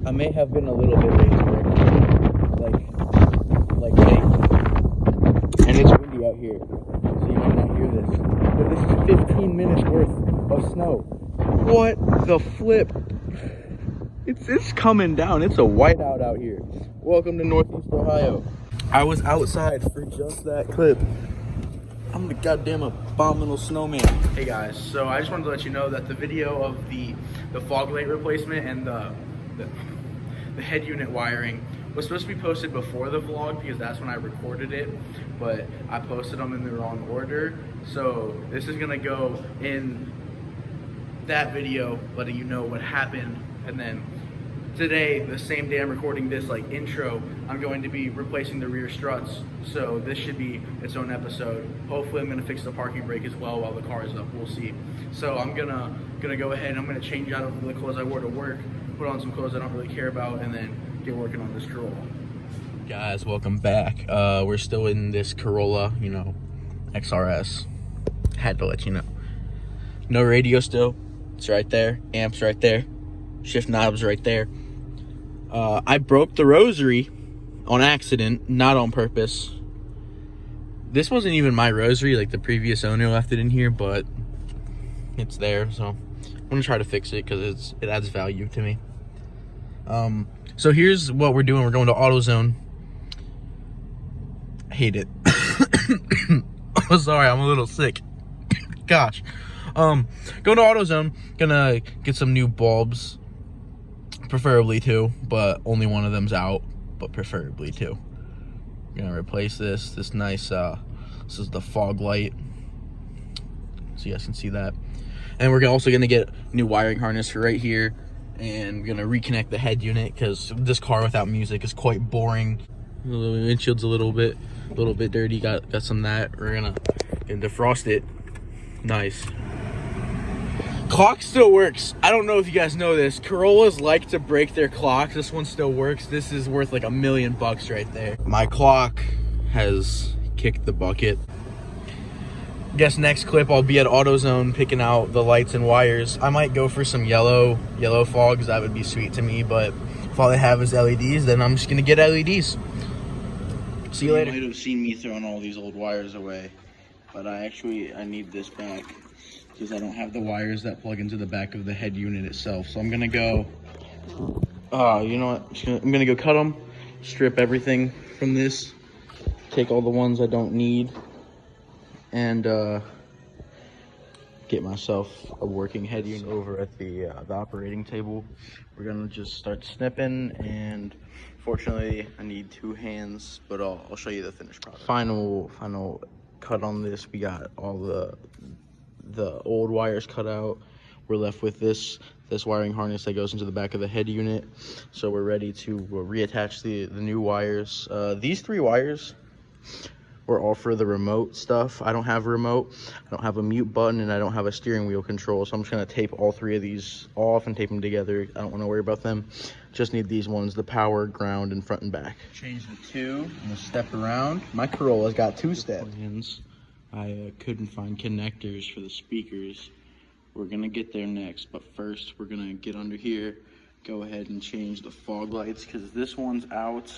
I may have been a little bit late to work, like late, and it's windy out here, so you might not hear this, but this is 15 minutes worth of snow. What the flip? It's coming down. It's a whiteout out here. Welcome to Northeast Ohio. I was outside for just that clip. I'm the goddamn abominable snowman. Hey guys, so I just wanted to let you know that the video of the fog light replacement and the head unit wiring was supposed to be posted before the vlog because that's when I recorded it, but I posted them in the wrong order. So this is gonna go in that video letting you know what happened, and then today, the same day I'm recording this like intro, I'm going to be replacing the rear struts, so this should be its own episode. Hopefully I'm gonna fix the parking brake as well while the car is up, we'll see. So I'm gonna go ahead and I'm gonna change out of the clothes I wore to work, put on some clothes I don't really care about, and then get working on this Corolla. Guys, welcome back. We're still in this Corolla, you know, XRS. Had to let you know. No radio still, it's right there, amps right there, shift knobs right there. I broke the rosary on accident, not on purpose. This wasn't even my rosary, like the previous owner left it in here, but it's there, so I'm gonna try to fix it because it adds value to me. So here's what we're doing. We're going to AutoZone. I hate it. Oh, sorry, I'm a little sick. Gosh. Going to AutoZone, gonna get some new bulbs. Preferably two, but only one of them's out, but preferably two. I'm gonna replace this nice, this is the fog light, so you guys can see that. And we're also gonna get new wiring harness for right here, and we're gonna reconnect the head unit because this car without music is quite boring. The windshield's a little bit dirty, got some of that. We're gonna defrost it. Nice. Clock still works. I don't know if you guys know this. Corollas like to break their clocks. This one still works. This is worth like $1 million right there. My clock has kicked the bucket. Guess next clip I'll be at AutoZone picking out the lights and wires. I might go for some yellow fogs. That would be sweet to me, but if all they have is LEDs, then I'm just gonna get LEDs. See you later. You might have seen me throwing all these old wires away, but I need this back, because I don't have the wires that plug into the back of the head unit itself. So I'm gonna go, you know what? I'm gonna go cut them, strip everything from this, take all the ones I don't need, and get myself a working head unit. Over at the operating table, we're gonna just start snipping, and fortunately I need 2 hands, but I'll show you the finished product. Final cut on this. We got all the old wires cut out. We're left with this wiring harness that goes into the back of the head unit, so we're ready to reattach the new wires. These 3 wires were all for the remote stuff. I don't have a remote, I don't have a mute button, and I don't have a steering wheel control, so I'm just gonna tape all 3 of these off and tape them together. I don't want to worry about them. Just need these ones, the power, ground, and front and back. Change the 2, I'm gonna step around. My Corolla's got 2 steps. I couldn't find connectors for the speakers. We're gonna get there next, but first we're gonna get under here, go ahead and change the fog lights, because this one's out.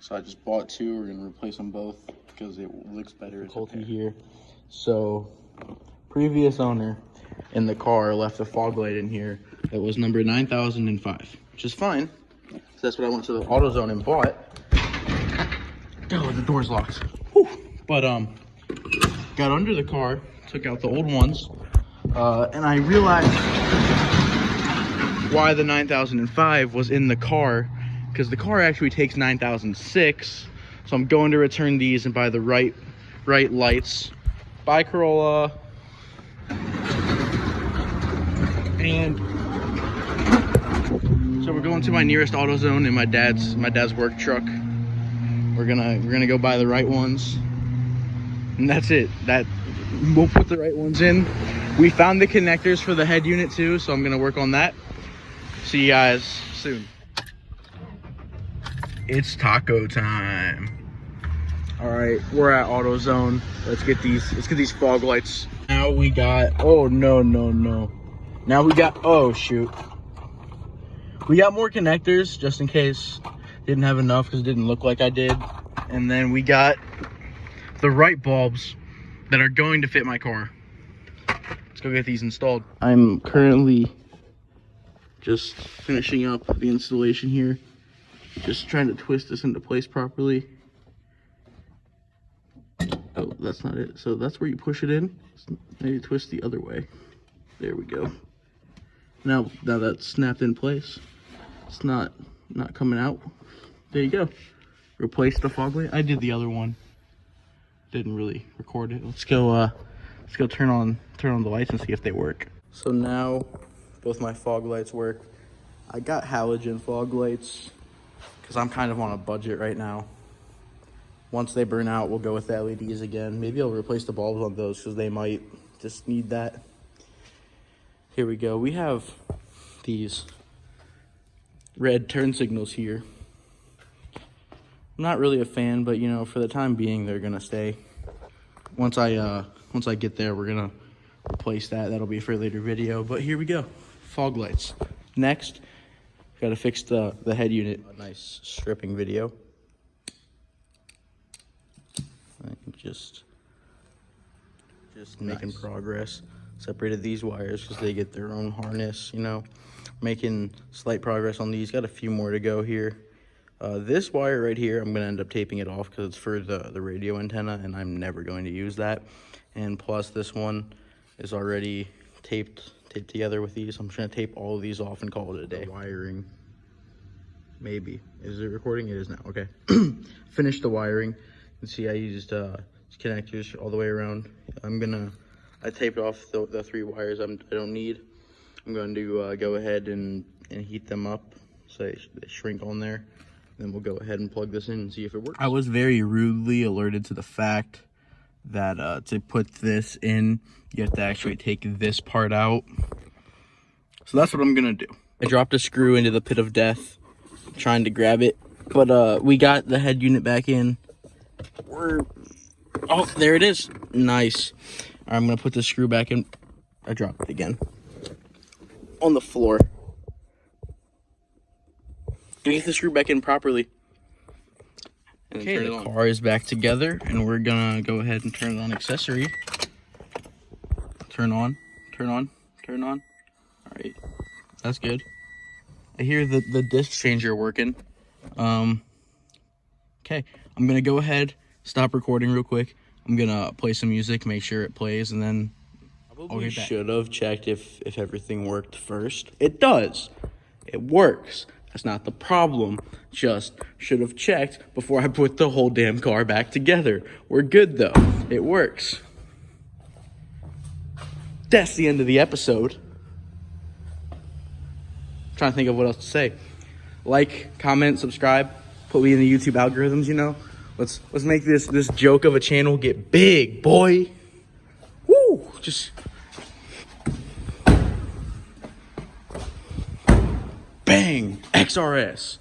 So I just bought 2, we're gonna replace them both because it looks better as a pair. Here. So previous owner in the car left a fog light in here that was number 9005, which is fine. So that's what I went to the AutoZone and bought. Oh, the door's locked. Whew. But got under the car, took out the old ones, and I realized why the 9005 was in the car, because the car actually takes 9006. So I'm going to return these and buy the right lights. Bye, Corolla. And so we're going to my nearest AutoZone in my dad's work truck. We're gonna go buy the right ones. And that's it. We'll put the right ones in. We found the connectors for the head unit too, so I'm gonna work on that. See you guys soon. It's taco time. All right, we're at AutoZone. Let's get these fog lights. Now we got, oh no. Now we got, oh shoot. We got more connectors just in case didn't have enough because it didn't look like I did. And then we got the right bulbs that are going to fit my car. Let's go get these installed. I'm currently just finishing up the installation here. Just trying to twist this into place properly. Oh, that's not it. So that's where you push it in. Maybe twist the other way. There we go. Now that's snapped in place. It's not coming out. There you go. Replace the fog light. I did the other one. Didn't really record it. Let's go turn on the lights and see if they work. So now both my fog lights work. I got halogen fog lights because I'm kind of on a budget right now. Once they burn out, we'll go with the LEDs again. Maybe I'll replace the bulbs on those because they might just need that. Here we go. We have these red turn signals here. I'm not really a fan, but you know, for the time being, they're gonna stay. Once I get there, we're gonna replace that. That'll be for a later video. But here we go. Fog lights. Next, gotta fix the head unit. A nice stripping video. I'm just making progress. Separated these wires because they get their own harness, you know. Making slight progress on these. Got a few more to go here. This wire right here, I'm gonna end up taping it off because it's for the radio antenna, and I'm never going to use that. And plus, this one is already taped together with these. I'm just gonna tape all of these off and call it a day. Wiring, maybe. Is it recording? It is now. Okay. Finished the wiring. You can see I used connectors all the way around. I taped off the 3 wires I don't need. I'm going to go ahead and heat them up so they shrink on there. Then we'll go ahead and plug this in and see if it works. I was very rudely alerted to the fact that to put this in, you have to actually take this part out. So that's what I'm gonna do. I dropped a screw into the pit of death, trying to grab it, but we got the head unit back in. Oh, there it is. Nice. All right, I'm gonna put the screw back in. I dropped it again on the floor. Gonna get the screw back in properly. Okay, the car is back together, and we're gonna go ahead and turn it on accessory. Turn on, turn on, turn on. All right, that's good. I hear the disc changer working. Okay, I'm gonna go ahead, stop recording real quick. I'm gonna play some music, make sure it plays, and then probably should have checked if everything worked first. It does. It works. That's not the problem. Just should have checked before I put the whole damn car back together. We're good though. It works. That's the end of the episode. I'm trying to think of what else to say. Like, comment, subscribe. Put me in the YouTube algorithms, you know. Let's make this joke of a channel get big, boy. Woo! Just bang! XRS.